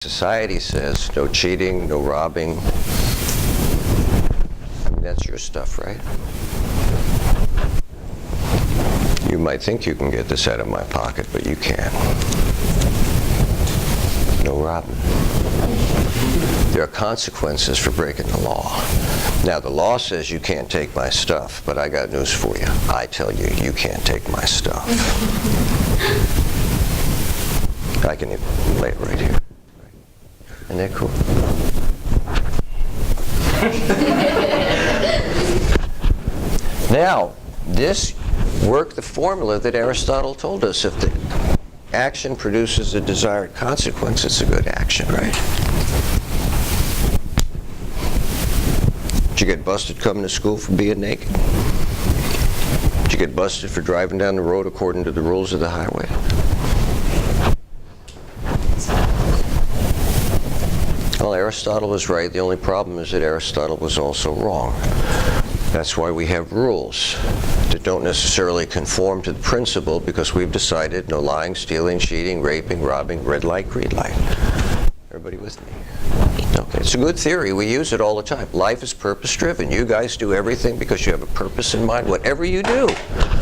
Society says no cheating, no robbing. I mean, that's your stuff, right? You might think you can get this out of my pocket, but you can't. No robbing. There are consequences for breaking the law. Now, the law says you can't take my stuff, but I got news for you. I tell you, you can't take my stuff. I can even lay it right here. Isn't that cool? Now, this worked the formula that Aristotle told us. If the action produces a desired consequence, it's a good action, right? Did you get busted coming to school for being naked? Did you get busted for driving down the road according to the rules of the highway? Well, Aristotle was right. The only problem is that Aristotle was also wrong. That's why we have rules that don't necessarily conform to the principle, because we've decided no lying, stealing, cheating, raping, robbing, red light, green light. Everybody with me? Okay, it's a good theory. We use it all the time. Life is purpose-driven. You guys do everything because you have a purpose in mind. Whatever you do,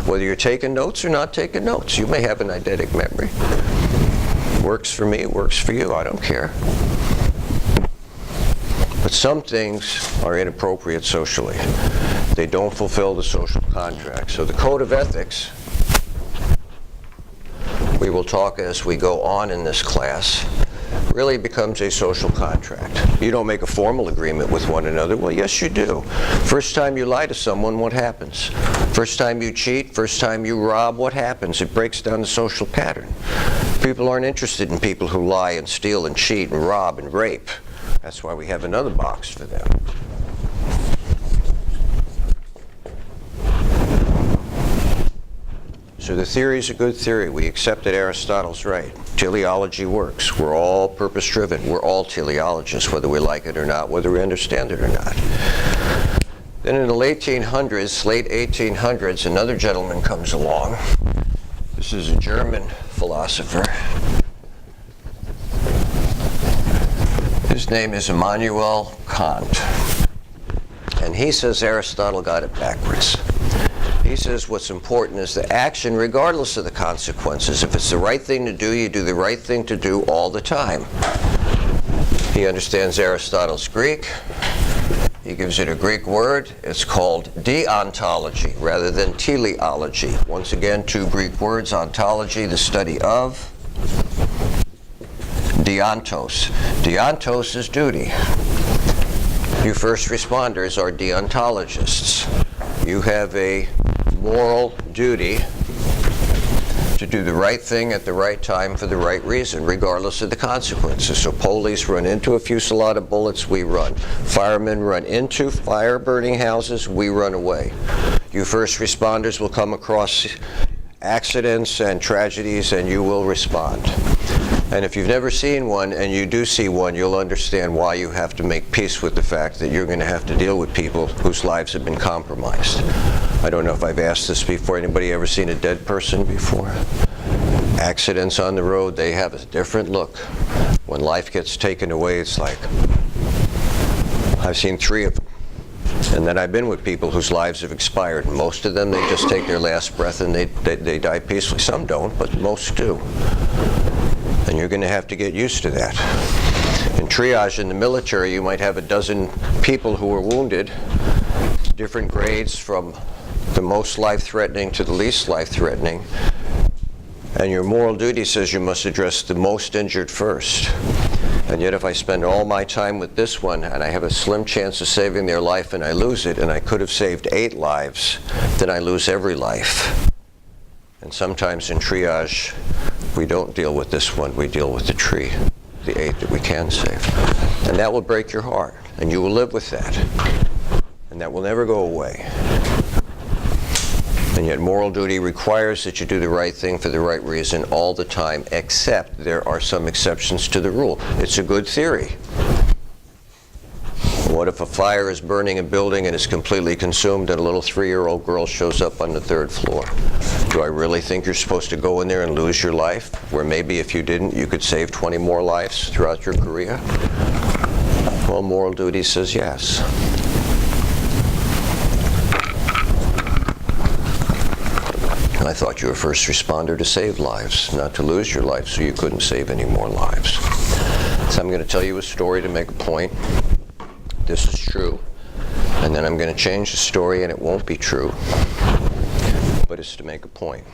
whether you're taking notes or not taking notes, you may have an eidetic memory. Works for me, works for you. I don't care. But some things are inappropriate socially. They don't fulfill the social contract. So the code of ethics, we will talk as we go on in this class, really becomes a social contract. You don't make a formal agreement with one another. Well, yes, you do. First time you lie to someone, what happens? First time you cheat, first time you rob, what happens? It breaks down the social pattern. People aren't interested in people who lie and steal and cheat and rob and rape. That's why we have another box for them. So the theory is a good theory. We accept that Aristotle's right. Teleology works. We're all purpose-driven. We're all teleologists, whether we like it or not, whether we understand it or not. Then in the late 1800s, another gentleman comes along. This is a German philosopher. His name is Immanuel Kant. And he says Aristotle got it backwards. He says what's important is the action regardless of the consequences. If it's the right thing to do, you do the right thing to do all the time. He understands Aristotle's Greek. He gives it a Greek word. It's called deontology rather than teleology. Once again, two Greek words, ontology, the study of. Deontos. Deontos is duty. You first responders are deontologists. You have a moral duty to do the right thing at the right time for the right reason, regardless of the consequences. So police run into a fusillade of bullets, we run. Firemen run into fire-burning houses, we run away. You first responders will come across accidents and tragedies, and you will respond. And if you've never seen one, and you do see one, you'll understand why you have to make peace with the fact that you're going to have to deal with people whose lives have been compromised. I don't know if I've asked this before. Anybody ever seen a dead person before? Accidents on the road, they have a different look. When life gets taken away, it's like, I've seen 3 of them. And then I've been with people whose lives have expired. Most of them, they just take their last breath and they die peacefully. Some don't, but most do. And you're going to have to get used to that. In triage in the military, you might have a dozen people who are wounded, different grades from the most life-threatening to the least life-threatening. And your moral duty says you must address the most injured first. And yet if I spend all my time with this one and I have a slim chance of saving their life and I lose it, and I could have saved 8 lives, then I lose every life. And sometimes in triage, we don't deal with this one, we deal with the tree, the 8 that we can save. And that will break your heart, and you will live with that. And that will never go away. And yet moral duty requires that you do the right thing for the right reason all the time, except there are some exceptions to the rule. It's a good theory. What if a fire is burning a building and is completely consumed and a little 3-year-old girl shows up on the 3rd floor? Do I really think you're supposed to go in there and lose your life, where maybe if you didn't, you could save 20 more lives throughout your career? Well, moral duty says yes. I thought you were a first responder to save lives, not to lose your life, so you couldn't save any more lives. So I'm going to tell you a story to make a point. This is true. And then I'm going to change the story and it won't be true. But it's to make a point.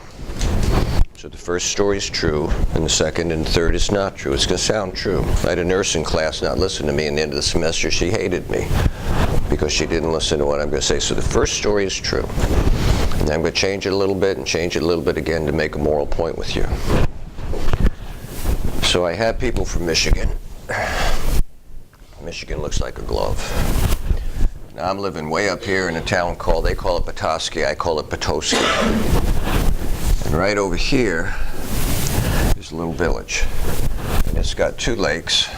So the first story is true, and the second and third is not true. It's going to sound true. I had a nurse in class not listen to me in the end of the semester. She hated me because she didn't listen to what I'm going to say. So the first story is true. And I'm going to change it a little bit and change it a little bit again to make a moral point with you. So I had people from Michigan. Michigan looks like a glove. Now I'm living way up here in a town called, they call it Petoskey, I call it Petoskey. And right over here is a little village. And it's got 2 lakes.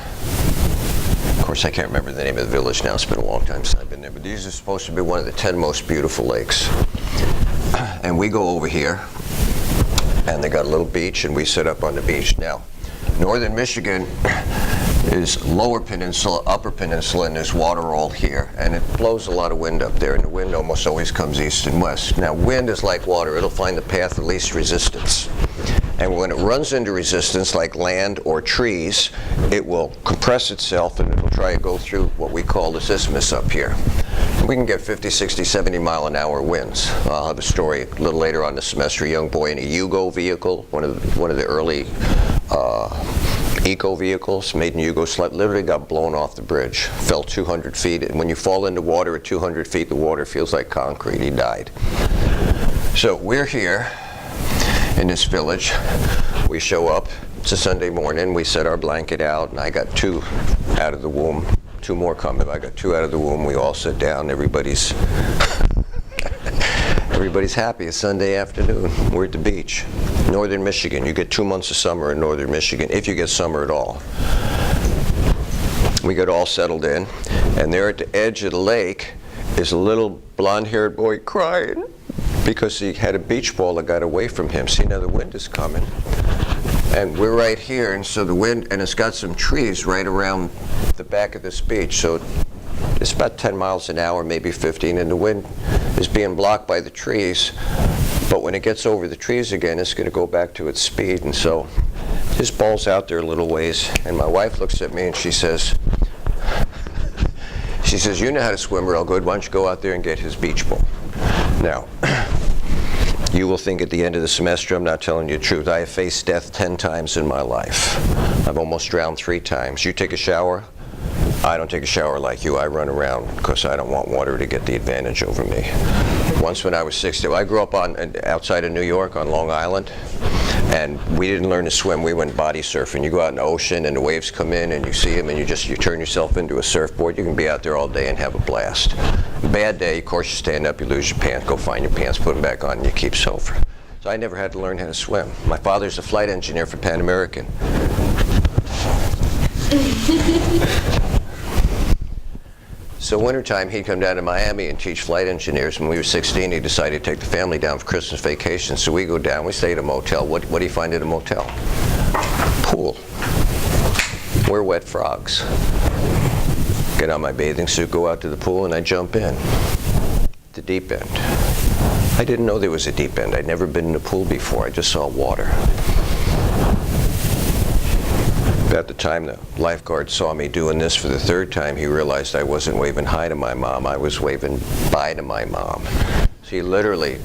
Of course, I can't remember the name of the village now. It's been a long time since I've been there. But these are supposed to be one of the 10 most beautiful lakes. And we go over here, and they got a little beach, and we sit up on the beach. Now, northern Michigan is lower peninsula, upper peninsula, and there's water all here. And it blows a lot of wind up there, and the wind almost always comes east and west. Now, wind is like water. It'll find the path of least resistance. And when it runs into resistance, like land or trees, it will compress itself, and it'll try to go through what we call this isthmus up here. We can get 50, 60, 70 mile an hour winds. I'll have a story a little later on the semester. A young boy in a Yugo vehicle, one of the early eco vehicles made in Yugoslavia, literally got blown off the bridge, fell 200 feet. And when you fall into water at 200 feet, the water feels like concrete. He died. So we're here in this village. We show up. It's a Sunday morning. We set our blanket out, and I got 2 out of the womb. 2 more coming. I got 2 out of the womb. We all sit down. Everybody's happy. It's Sunday afternoon. We're at the beach. Northern Michigan. You get 2 months of summer in northern Michigan, if you get summer at all. We get all settled in, and there at the edge of the lake is a little blonde-haired boy crying because he had a beach ball that got away from him. See, now the wind is coming. And we're right here, and so the wind, and it's got some trees right around the back of this beach, so it's about 10 miles an hour, maybe 15, and the wind is being blocked by the trees. But when it gets over the trees again, it's going to go back to its speed, and so his ball's out there a little ways, and my wife looks at me and she says, you know how to swim real good, why don't you go out there and get his beach ball? Now, you will think at the end of the semester I'm not telling you the truth. I have faced death 10 times in my life. I've almost drowned 3 times. You take a shower? I don't take a shower like you. I run around because I don't want water to get the advantage over me. Once when I was 16, I grew up outside of New York on Long Island, and we didn't learn to swim. We went body surfing. You go out in the ocean and the waves come in and you see them and you turn yourself into a surfboard. You can be out there all day and have a blast. Bad day, of course, you stand up, you lose your pants, go find your pants, put them back on, and you keep sober. So I never had to learn how to swim. My father's a flight engineer for Pan American. So wintertime, he'd come down to Miami and teach flight engineers. When we were 16, he decided to take the family down for Christmas vacation. So we go down, we stay at a motel. What do you find at a motel? Pool. We're wet frogs. Get on my bathing suit, go out to the pool, and I jump in. The deep end. I didn't know there was a deep end. I'd never been in a pool before. I just saw water. About the time the lifeguard saw me doing this for the 3rd time, he realized I wasn't waving hi to my mom. I was waving bye to my mom. So he literally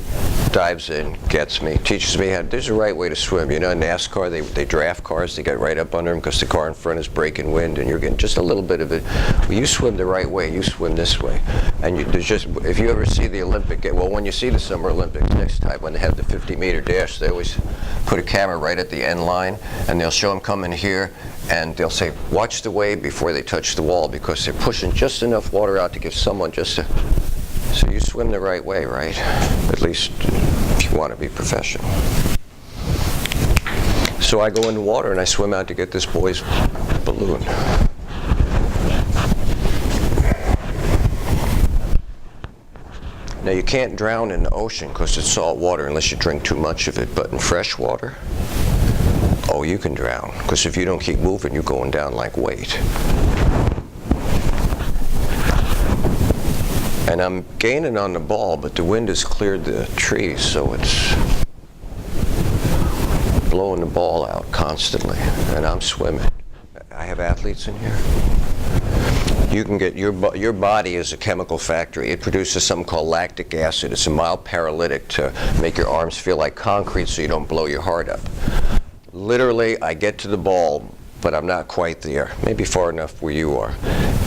dives in, gets me, teaches me how. There's a right way to swim. You know, in NASCAR, they draft cars. They get right up under them because the car in front is breaking wind, and you're getting just a little bit of it. Well, you swim the right way. You swim this way. And there's just, if you ever see the Olympic, well, when you see the Summer Olympics next time, when they have the 50-meter dash, they always put a camera right at the end line, and they'll show them coming here, and they'll say, watch the wave before they touch the wall, because they're pushing just enough water out to give someone just a. So you swim the right way, right? At least if you want to be professional. So I go in the water and I swim out to get this boy's balloon. Now, you can't drown in the ocean because it's salt water unless you drink too much of it, but in fresh water, oh, you can drown, because if you don't keep moving, you're going down like weight. And I'm gaining on the ball, but the wind has cleared the trees, so it's blowing the ball out constantly, and I'm swimming. I have athletes in here. You can get your body is a chemical factory. It produces something called lactic acid. It's a mild paralytic to make your arms feel like concrete so you don't blow your heart up. Literally, I get to the ball, but I'm not quite there. Maybe far enough where you are.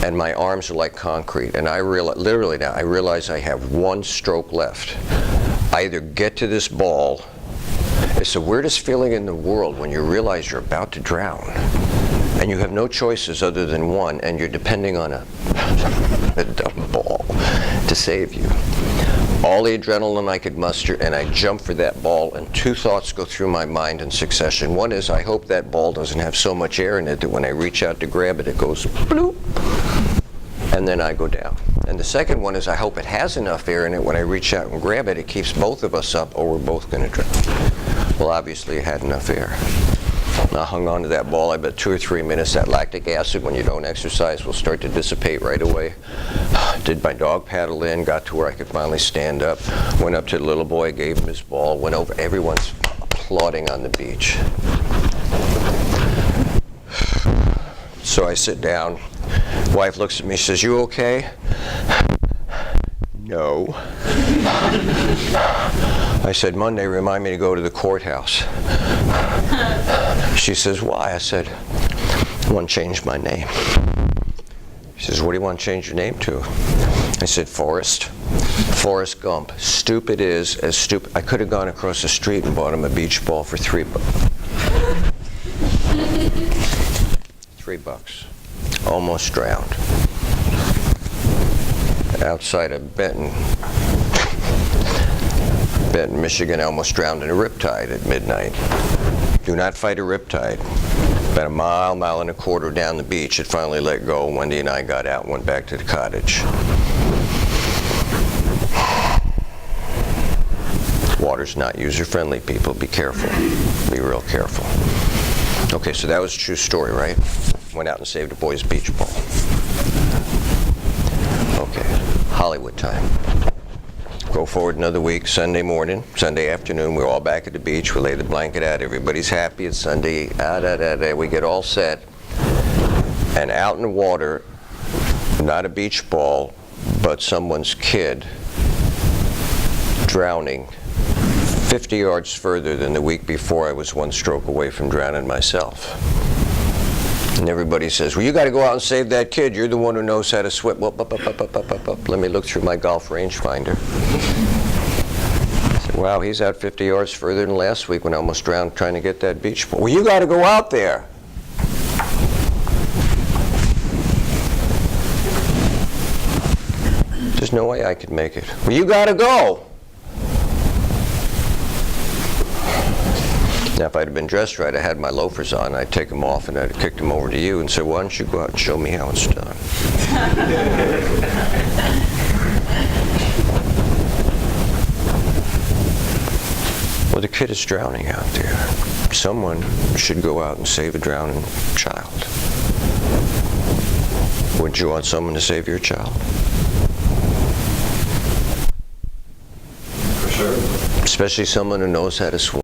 And my arms are like concrete. And I literally now, I realize I have one stroke left. I either get to this ball. It's the weirdest feeling in the world when you realize you're about to drown. And you have no choices other than one, and you're depending on a dumb ball to save you. All the adrenaline I could muster, and I jump for that ball, and two thoughts go through my mind in succession. One is, I hope that ball doesn't have so much air in it that when I reach out to grab it, it goes bloop, and then I go down. And the second one is, I hope it has enough air in it when I reach out and grab it, it keeps both of us up, or we're both going to drown. Well, obviously it had enough air. I hung on to that ball, I bet 2 or 3 minutes. That lactic acid, when you don't exercise, will start to dissipate right away. Did my dog paddle in, got to where I could finally stand up, went up to the little boy, gave him his ball, went over. Everyone's applauding on the beach. So I sit down. Wife looks at me, says, "You okay?" No. I said, "Monday, remind me to go to the courthouse." She says, "Why?" I said, "I want to change my name." She says, "What do you want to change your name to?" I said, Forrest Gump. Stupid is as stupid. I could have gone across the street and bought him a beach ball for $3. $3. Almost drowned. Outside of Benton, Michigan, I almost drowned in a riptide at midnight. Do not fight a riptide. About a mile and a quarter down the beach, it finally let go. Wendy and I got out and went back to the cottage. Water's not user-friendly, people. Be careful. Be real careful. Okay, so that was a true story, right? Went out and saved a boy's beach ball. Okay, Hollywood time. Go forward another week, Sunday morning, Sunday afternoon, we're all back at the beach, we lay the blanket out, everybody's happy, it's Sunday, we get all set, and out in the water, not a beach ball, but someone's kid, drowning 50 yards further than the week before I was one stroke away from drowning myself. And everybody says, "Well, you got to go out and save that kid. You're the one who knows how to swim." Let me look through my golf rangefinder. I said, "Wow, he's out 50 yards further than last week when I almost drowned trying to get that beach ball." "Well, you got to go out there." There's no way I could make it. "Well, you got to go." Now, if I'd have been dressed right, I had my loafers on, I'd take them off and I'd have kicked them over to you and said, "Why don't you go out and show me how it's done?" Well, the kid is drowning out there. Someone should go out and save a drowning child. Wouldn't you want someone to save your child? For sure. Especially someone who knows how to swim.